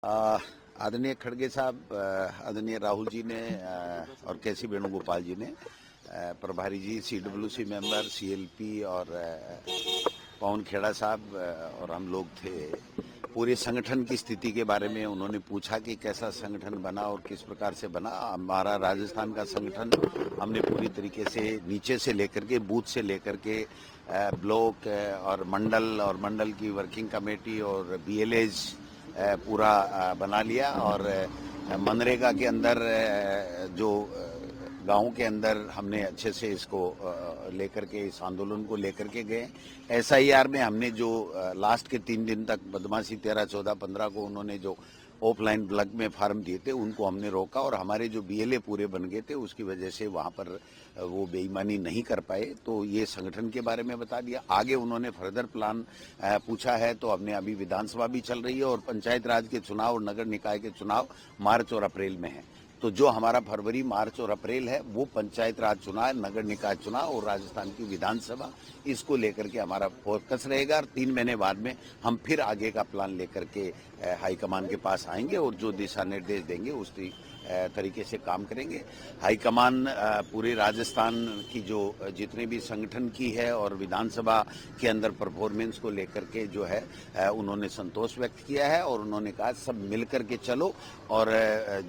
आदरणीय खड़गे साहब, आदरणीय राहुल जी ने और केसी वेणुगोपाल जी ने, प्रभारी जी, सीडब्ल्यूसी मेंबर, सीएलपी और पवन खेड़ा साहब और हम लोग थे। पूरे संगठन की स्थिति के बारे में उन्होंने पूछा कि कैसा संगठन बना और किस प्रकार से बना। हमारा राजस्थान का संगठन हमने पूरी तरीके से नीचे से लेकर के, बूथ से लेकर के ब्लॉक और मंडल की वर्किंग कमेटी और बीएलएज पूरा बना लिया। और मनरेगा के अंदर जो गांव के अंदर हमने अच्छे से इसको लेकर के, इस आंदोलन को लेकर के गए। एसआईआर में हमने जो लास्ट के 3 दिन तक बदमाशी 13, 14, 15 को उन्होंने जो ऑफलाइन ब्लॉक में फार्म दिए थे उनको हमने रोका, और हमारे जो बीएलए पूरे बन गए थे उसकी वजह से वहां पर वो बेईमानी नहीं कर पाए। तो ये संगठन के बारे में बता दिया। आगे उन्होंने फर्दर प्लान पूछा है, तो हमने अभी विधानसभा भी चल रही है और पंचायत राज के चुनाव और नगर निकाय के चुनाव मार्च और अप्रैल में है। तो जो हमारा फरवरी, मार्च और अप्रैल है वो पंचायत राज चुनाव, नगर निकाय चुनाव और राजस्थान की विधानसभा, इसको लेकर के हमारा फोकस रहेगा। और 3 महीने बाद में हम फिर आगे का प्लान लेकर के हाईकमान के पास आएंगे और जो दिशा निर्देश देंगे उस तरीके से काम करेंगे। हाईकमान पूरे राजस्थान की जो जितने भी संगठन की है और विधानसभा के अंदर परफॉर्मेंस को लेकर के जो है उन्होंने संतोष व्यक्त किया है, और उन्होंने कहा सब मिलकर के चलो। और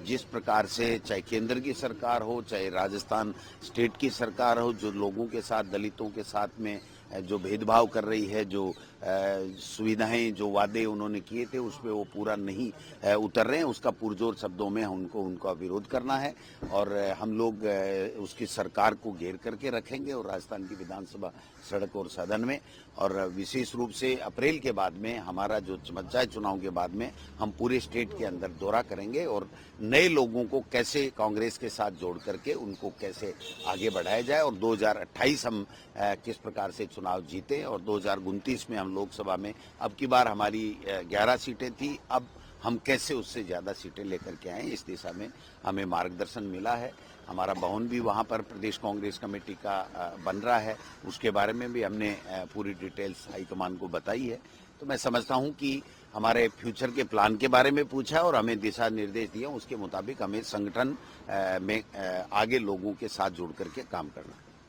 जिस प्रकार से चाहे केंद्र की सरकार हो, चाहे राजस्थान स्टेट की सरकार हो, जो लोगों के साथ, दलितों के साथ में जो भेदभाव कर रही है, जो सुविधाएं, जो वादे उन्होंने किए थे उस पर वो पूरा नहीं उतर रहे हैं, उसका पुरजोर शब्दों में हमको उनका विरोध करना है। और हम लोग उसकी सरकार को घेर करके रखेंगे और राजस्थान की विधानसभा, सड़क और सदन में, और विशेष रूप से अप्रैल के बाद में हमारा जो पंचायत चुनाव के बाद में हम पूरे स्टेट के अंदर दौरा करेंगे और नए लोगों को कैसे कांग्रेस के साथ जोड़ करके उनको कैसे आगे बढ़ाया जाए, और 2028 हम किस प्रकार से चुनाव जीते, और 2029 में हम लोकसभा में, अब की बार हमारी 11 सीटें थी, अब हम कैसे उससे ज़्यादा सीटें लेकर के आए, इस दिशा में हमें मार्गदर्शन मिला है। हमारा भवन भी वहाँ पर प्रदेश कांग्रेस कमेटी का बन रहा है, उसके बारे में भी हमने पूरी डिटेल्स हाईकमान को बताई है। तो मैं समझता हूँ कि हमारे फ्यूचर के प्लान के बारे में पूछा और हमें दिशा निर्देश दिया, उसके मुताबिक हमें संगठन में आगे लोगों के साथ जुड़ करके काम करना है।